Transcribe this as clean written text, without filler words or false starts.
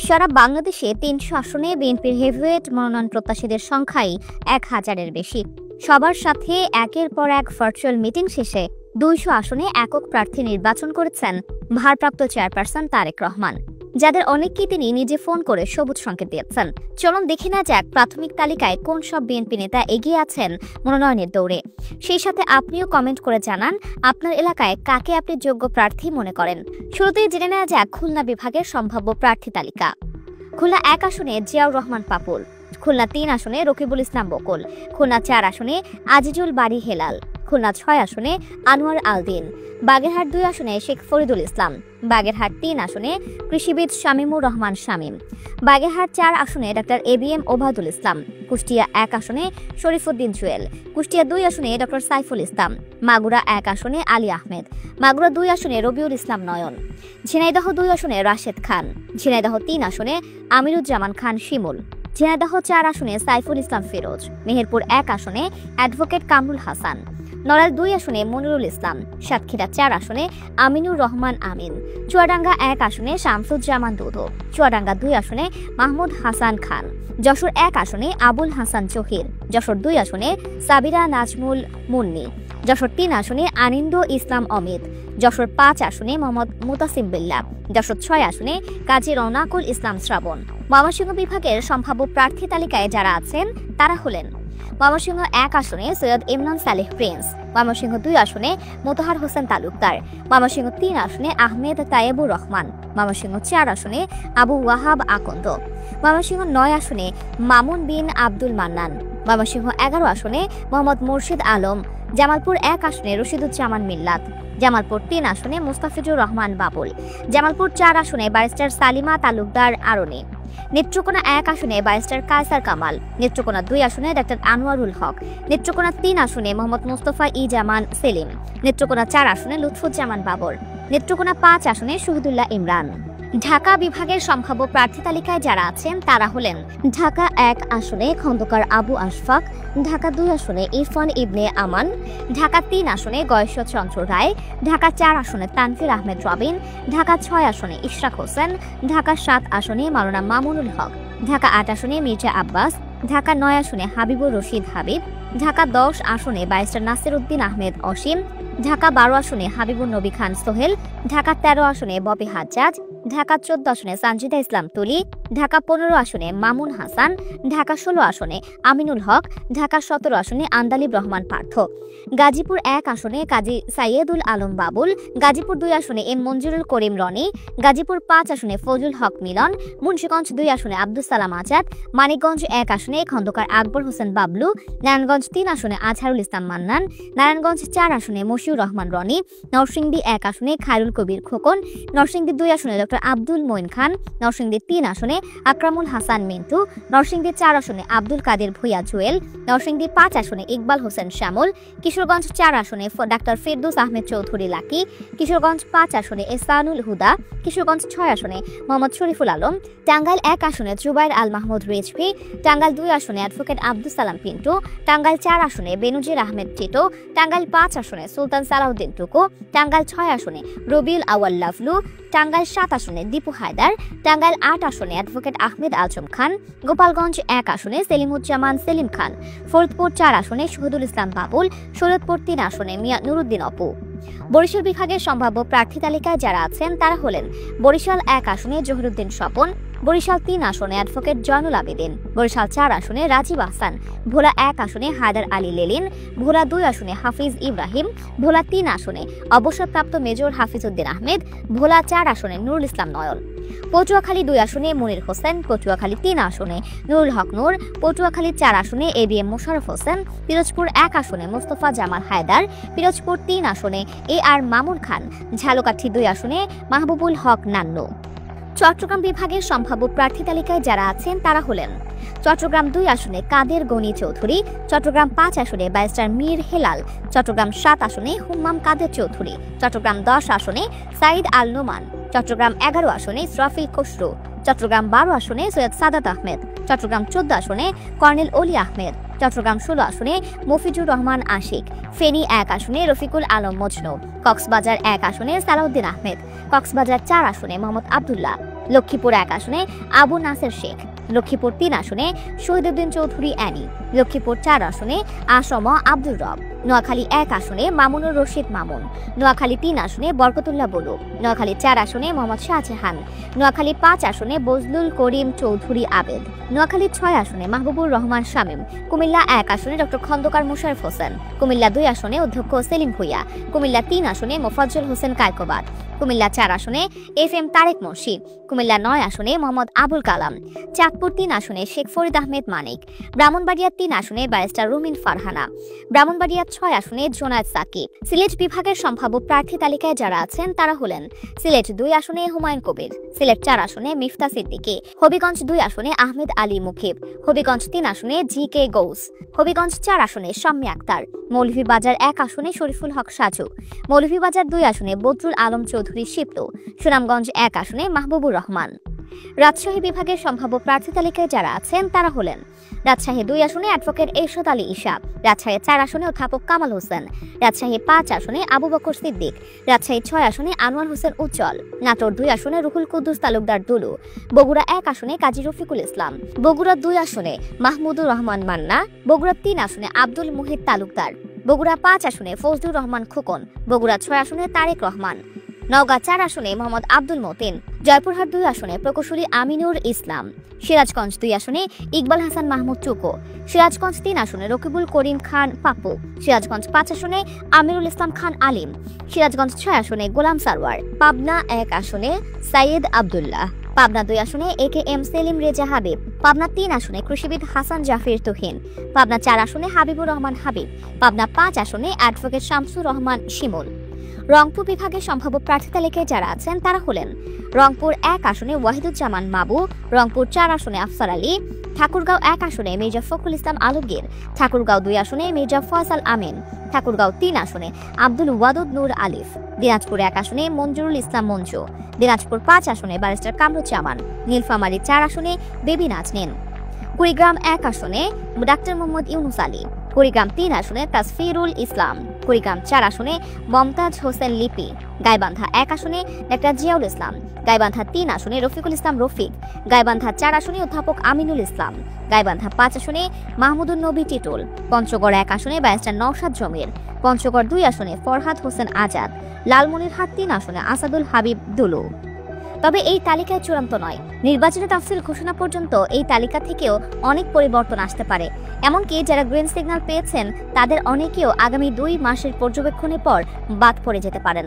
সারা বাংলাদেশে ৩০০ আসনে বিএনপির হেভিওয়েট মনোনয়ন প্রত্যাশীদের সংখ্যাই ১,০০০-এর বেশি। সবার সাথে একের পর এক ভার্চুয়াল মিটিং শেষে ২০০ আসনে একক প্রার্থী নির্বাচন করেছেন ভারপ্রাপ্ত চেয়ারপারসন তারেক রহমান, যাদের অনেককেই তিনি নিজে ফোন করে সবুজ সংকেত দিয়েছেন। চলুন দেখে না যাক প্রাথমিক তালিকায় কোন সব বিএনপি নেতা এগিয়ে আছেন মনোনয়নের দৌড়ে। সেই সাথে আপনিও কমেন্ট করে জানান আপনার এলাকায় কাকে আপনি যোগ্য প্রার্থী মনে করেন। শুরুতেই জেনে নেওয়া যাক খুলনা বিভাগের সম্ভাব্য প্রার্থী তালিকা। খুলনা ১ আসনে জিয়াউর রহমান পাপুল, খুলনা ৩ আসনে রকিবুল ইসলাম বকুল, খুলনা ৪ আসনে আজিজুল বাড়ি হেলাল, খুলনা ৬ আসনে আনোয়ার আলদিন, বাগেরহাট ২ আসনে শেখ ফরিদুল ইসলাম, বাগেরহাট ৩ আসনে কৃষিবিদ শামীমুর রহমান শামীম, বাগেরহাট ৪ আসনে ডক্টর এবিএম ওবায়দুল ইসলাম, কুষ্টিয়া ১ আসনে শরীফউদ্দিন জুয়েল, কুষ্টিয়া ২ আসনে ডক্টর সাইফুল ইসলাম, মাগুরা ১ আসনে আলী আহমেদ, মাগুরা ২ আসনে রবিউল ইসলাম নয়ন, ঝিনাইদহ ২ আসনে রাশেদ খান, ঝিনাইদহ ৩ আসনে আমিরুজ্জামান খান শিমুল, ঝিনাইদহ ৪ আসনে সাইফুল ইসলাম ফিরোজ, মেহেরপুর ১ আসনে অ্যাডভোকেট কামরুল হাসান, নড়াইল ২ আসনে মনিরুল ইসলাম, সাতক্ষীরা ৪ আসনে আমিনুর রহমান আমিন, চুয়াডাঙ্গা ১ আসনে শামসুজ্জামান দুদু, চুয়াডাঙ্গা ২ আসনে মাহমুদ হাসান খান, যশোর ১ আসনে আবুল হাসান জহির, যশোর ২ আসনে সাবিরা নাজমুল মুন্নি, যশোর ৩ আসনে আনিন্দ ইসলাম অমিত, যশোর ৫ আসনে মোহাম্মদ মুতাসিম বিল্লাহ, যশোর ৬ আসনে কাজী রওনাকুল ইসলাম শ্রাবণ। ময়মনসিংহ বিভাগের সম্ভাব্য প্রার্থী তালিকায় যারা আছেন তারা হলেন ময়মনসিংহ ১ আসনে সৈয়দ ইমরান সালেহ প্রিন্স, ময়মনসিংহ ২ আসনে মোতাহার হোসেন তালুকদার, ময়মনসিংহ ৩ আসনে আহমেদ তায়েবুর রহমান, ময়মনসিংহ ৪ আসনে আবু ওয়াহাব আকন্দ, ময়মনসিংহ ৯ আসনে মামুন বিন আব্দুল মান্নান, ময়মনসিংহ ১১ আসনে মোহাম্মদ মুর্শিদ আলম, জামালপুর ১ আসনে রশিদুজ্জামান মিল্লাত, জামালপুর ৩ আসনে মুস্তাফিজুর রহমান বাবুল, জামালপুর ৪ আসনে ব্যারিস্টার সালিমা তালুকদার আরনি, নেত্রকোনা ১ আসনে ব্যারিস্টার কায়সার কামাল, নেত্রকোনা ২ আসনে ডাক্তার আনোয়ারুল হক, নেত্রকোনা ৩ আসনে মোহাম্মদ মুস্তফা ই জামান সেলিম, নেত্রকোনা ৪ আসনে লুৎফুজ্জামান বাবর, নেত্রকোনা ৫ আসনে শহীদুল্লাহ ইমরান। ঢাকা বিভাগের সম্ভাব্য প্রার্থী তালিকায় যারা আছেন তারা হলেন ঢাকা ১ আসনে খন্দকার আবু আশফাক, ঢাকা ২ আসনে ইরফান ইবনে আমান, ঢাকা ৩ আসনে গয়েশ্বর চন্দ্র রায়, ঢাকা ৪ আসনে তানভীর আহমেদ রবিন, ঢাকা ৬ আসনে ইশরাক হোসেন, ঢাকা ৭ আসনে মাওলানা মামুনুল হক, ঢাকা ৮ আসনে মির্জা আব্বাস, ঢাকা ৯ আসনে হাবিবুর রশিদ হাবিব, ঢাকা ১০ আসনে ব্যারিস্টার নাসির উদ্দিন আহমেদ অসীম, ঢাকা ১২ আসনে হাবিবুর নবী খান সোহেল, ঢাকা ১৩ আসনে ববি হাজ্জাজ, ঢাকা ১৪ আসনে সানজিদা ইসলাম তুলি, ঢাকা ১৫ আসনে মামুন হাসান, ঢাকা ১৬ আসনে আমিনুল হক, ঢাকা ১৭ আসনে আন্দালিব রহমান পার্থ, গাজীপুর ১ আসনে কাজী সাইয়েদুল আলম বাবুল, গাজীপুর ২ আসনে এম মঞ্জুরুল করিম রনি, গাজীপুর ৫ আসনে ফজলুল হক মিলন, মুন্সিগঞ্জ ২ আসনে আব্দুস সালাম আজাদ, মানিকগঞ্জ ১ আসনে খন্দকার আকবর হোসেন বাবলু, নারায়ণগঞ্জ ৩ আসনে আজহারুল ইসলাম মান্নান, নারায়ণগঞ্জ ৪ আসনে মশিউর রহমান রনি, নরসিংদী ১ আসনে খায়রুল কবির খোকন, নরসিংদী ২ আসনে ডক্টর আব্দুল মঈন খান, নরসিংদী ৩ আসনে আকরামুল হাসান মিন্টু, নরসিংদী ৪ আসনে আব্দুল কাদের ভুইয়া জুয়েল, নরসিংদী ৫ আসনে ইকবাল হোসেন শ্যামল, কিশোরগঞ্জ ৪ আসনে ডাক্তার ফেরদৌস আহমেদ চৌধুরী লাকি, কিশোরগঞ্জ ৫ আসনে এহসানুল হুদা, কিশোরগঞ্জ ৬ আসনে মোহাম্মদ শরীফুল আলম, টাঙ্গাইল ১ আসনে জুবাইর আল মাহমুদ রিজভি, টাঙ্গাইল ২ আসনে অ্যাডভোকেট আব্দুস সালাম পিন্টু, টাঙ্গাইল ৪ আসনে বেনজির আহমেদ টিটো, টাঙ্গাইল ৫ আসনে সুলতান সালাউদ্দিন টুকু, টাঙ্গাইল ৬ আসনে রবিউল আউয়াল লাভলু, টাঙ্গাইল ৭ আসনে দীপু হায়দার, টাঙ্গাইল ৮ আসনে অ্যাডভোকেট আহমেদ আজম খান, গোপালগঞ্জ ১ আসনে সেলিমুজ্জামান সেলিম খান, ফরিদপুর ৪ আসনে শহীদুল ইসলাম বাবুল, শরীয়তপুর ৩ আসনে মিয়া নুরুদ্দিন অপু। বরিশাল বিভাগের সম্ভাব্য প্রার্থী তালিকায় যারা আছেন তারা হলেন বরিশাল ১ আসনে জহিরুদ্দিন স্বপন, বরিশাল ৩ আসনে অ্যাডভোকেট জয়নুল আবেদিন, বরিশাল ৪ আসনে রাজীব আহসান, ভোলা ১ আসনে হায়দার আলী লেলিন, ভোলা ২ আসনে হাফিজ ইব্রাহিম, ভোলা ৩ আসনে অবসরপ্রাপ্ত মেজর হাফিজউদ্দিন আহমেদ, ভোলা ৪ আসনে নুরুল ইসলাম নয়ন, পটুয়াখালী ২ আসনে মনির হোসেন, পটুয়াখালী ৩ আসনে নুরুল হক নূর, পটুয়াখালী ৪ আসনে এবিএম মোশাররফ হোসেন, পিরোজপুর ১ আসনে মোস্তফা জামাল হায়দার, পিরোজপুর ৩ আসনে আর মামুন খান, ঝালকাঠি ২ আসনে মাহবুবুল হক নান্নু। চট্টগ্রাম বিভাগের সম্ভাব্য প্রার্থী তালিকায় যারা আছেন তারা হলেন চট্টগ্রাম ২ আসনে কাদের গনি চৌধুরী, চট্টগ্রাম ৫ আসনে ব্যারিস্টার মীর হেলাল, চট্টগ্রাম ৭ আসনে হুম্মাম কাদের চৌধুরী, চট্টগ্রাম ১০ আসনে সাইদ আল নোমান, চট্টগ্রাম ১১ আসনে ইসরাফিল খসরু, চট্টগ্রাম ১২ আসনে সৈয়দ সাদাত আহমেদ, চট্টগ্রাম ১৪ আসনে কর্নেল অলি আহমেদ, চট্টগ্রাম ১৬ আসনে মফিজুর রহমান আশিক, ফেনী ১ আসনে রফিকুল আলম মজনু, কক্সবাজার ১ আসনে সালাউদ্দিন আহমেদ, কক্সবাজার ৪ আসনে মোহাম্মদ আবদুল্লাহ, লক্ষ্মীপুর 1 আসনে আবু নাসের শেখ, লক্ষ্মীপুর 3 আসনে শহীদউদ্দিন চৌধুরী অ্যানি, লক্ষ্মীপুর 4 আসনে আসম আব্দুর রব, নোয়াখালী 1 আসনে মামুনুর রশিদ মামুন, নোয়াখালী 3 আসনে বরকতুল্লাহ বলু, নোয়াখালী 4 আসনে মোহাম্মদ শাহজাহান, নোয়াখালী 5 আসনে বজলুল করিম চৌধুরী আবেদ, নোয়াখালী 6 আসনে মাহবুবুর রহমান শামীম, কুমিল্লা 1 আসনে ডক্টর খন্দকার মোশাররফ হোসেন, কুমিল্লা 2 আসনে অধ্যক্ষ সেলিম ভুইয়া, কুমিল্লা 3 আসনে মোফাজ্জল হোসেন কায়কোবাদ, কুমিল্লা 4 আসনে FM তারেক মুন্সি, কুমিল্লা 9 আসনে মোহাম্মদ আবুল কালাম, চাঁদপুর 3 আসনে শেখ ফরিদ আহমেদ মানিক, ব্রাহ্মণবাড়িয়া 3 আসনে ব্যারিস্টার রুমিন ফারহানা, ব্রাহ্মণবাড়িয়া 6 আসনে জোনায়েদ সাকিব। সিলেট বিভাগের সম্ভাব্য প্রার্থী তালিকায় যারা আছেন তারা হলেন সিলেট 2 আসনে হুমায়ুন কবির, সিলেট 4 আসনে মিফতা সিদ্দিকী, হবিগঞ্জ 2 আসনে আহমেদ আলী মুকিব, হবিগঞ্জ 3 আসনে GK গৌস, হবিগঞ্জ 4 আসনে শাম্মী আক্তার, মৌলভীবাজার 1 আসনে শরীফুল হক সাজু, মৌলভীবাজার 2 আসনে বদরুল আলম চৌধুরী শিপ্তু, সুনামগঞ্জ 1 আসনে মাহবুবুর রহমান। রাজশাহী বিভাগের সম্ভাব্য প্রার্থী তালিকায় যারা আছেন তারা হলেন রাজশাহী 2 আসনে অ্যাডভোকেট এরশাদ আলী ঈশা, রাজশাহী 4 আসনে অধ্যাপক কামাল হোসেন, রাজশাহী 5 আসনে আবু বকর সিদ্দিক, রাজশাহী 6 আসনে আনোয়ার হোসেন উজ্জ্বল, নাটোর 2 আসনে রুহুল কুদ্দুস তালুকদার দুলু, বগুড়া 1 আসনে কাজী রফিকুল ইসলাম, বগুড়া 2 আসনে মাহমুদুর রহমান মান্না, বগুড়া 3 আসনে আব্দুল মুহিত তালুকদার, বগুড়া 5 আসনে ফজলুর রহমান খোকন, বগুড়া 6 আসনে তারেক রহমান, নওগাঁ 4 আসনে মোহাম্মদ আব্দুল মতিন, জয়পুরহাট 2 আসনে প্রকৌশলী আমিনুর ইসলাম, সিরাজগঞ্জ 2 আসনে ইকবাল হাসান মাহমুদ চুকো, সিরাজগঞ্জ 3 আসনে রকিবুল করিম খান পাপ্পু, সিরাজগঞ্জ 5 আসনে আমিরুল ইসলাম খান আলিম, সিরাজগঞ্জ 6 আসনে গোলাম সারওয়ার, পাবনা 1 আসনে সাইয়েদ আব্দুল্লাহ, পাবনা 2 আসনে AKM সেলিম রেজা হাবিব, পাবনা 3 আসনে কৃষিবিদ হাসান জাফির তুহিন, পাবনা 4 আসনে হাবিবুর রহমান হাবিব, পাবনা 5 আসনে অ্যাডভোকেট শামসুর রহমান শিমুল। রংপুর বিভাগের সম্ভাব্য প্রার্থী তালিকায় যারা আছেন তারা হলেন রংপুর 1 আসনে ওয়াহিদুজ্জামান মাবু, রংপুর 4 আসনে আফসার আলী, ঠাকুরগাঁও 1 আসনে মির্জা ফখরুল ইসলাম আলমগীর, ঠাকুরগাঁও 2 আসনে মির্জা ফয়সাল আমিন, ঠাকুরগাঁও 3 আসনে আব্দুল ওয়াদুদ নূর আলিফ, দিনাজপুর 1 আসনে মঞ্জুরুল ইসলাম মঞ্জু, দিনাজপুর 5 আসনে ব্যারিস্টার কামরুজ্জামান, নীলফামারী 4 আসনে বেবি নাজনীন, কুড়িগ্রাম 1 আসনে ডাক্তার মোহাম্মদ ইউনুস আলী, কুড়িগ্রাম 3 আসনে তাসফিরুল ইসলাম, কুড়িগ্রাম 4 আসনে মমতাজ হোসেন লিপি, গাইবান্ধা 1 আসনে ডাক্তার জিয়াউল ইসলাম, গাইবান্ধা 3 আসনে রফিকুল ইসলাম রফিক, গাইবান্ধা 4 আসনে অধ্যাপক আমিনুল ইসলাম, গাইবান্ধা 5 আসনে মাহমুদুন নবী টিটুল, পঞ্চগড় 1 আসনে ব্যারিস্টার নওশাদ জমির, পঞ্চগড় 2 আসনে ফরহাদ হোসেন আজাদ, লালমনিরহাট 3 আসনে আসাদুল হাবিব দুলু। তবে এই তালিকায় চূড়ান্ত নয়, নির্বাচনী তাফসিল ঘোষণা পর্যন্ত এই তালিকা থেকেও অনেক পরিবর্তন আসতে পারে। এমনকি যারা গ্রিন সিগন্যাল পেয়েছেন তাদের অনেকেও আগামী 2 মাসের পর্যবেক্ষণের পর বাদ পড়ে যেতে পারেন।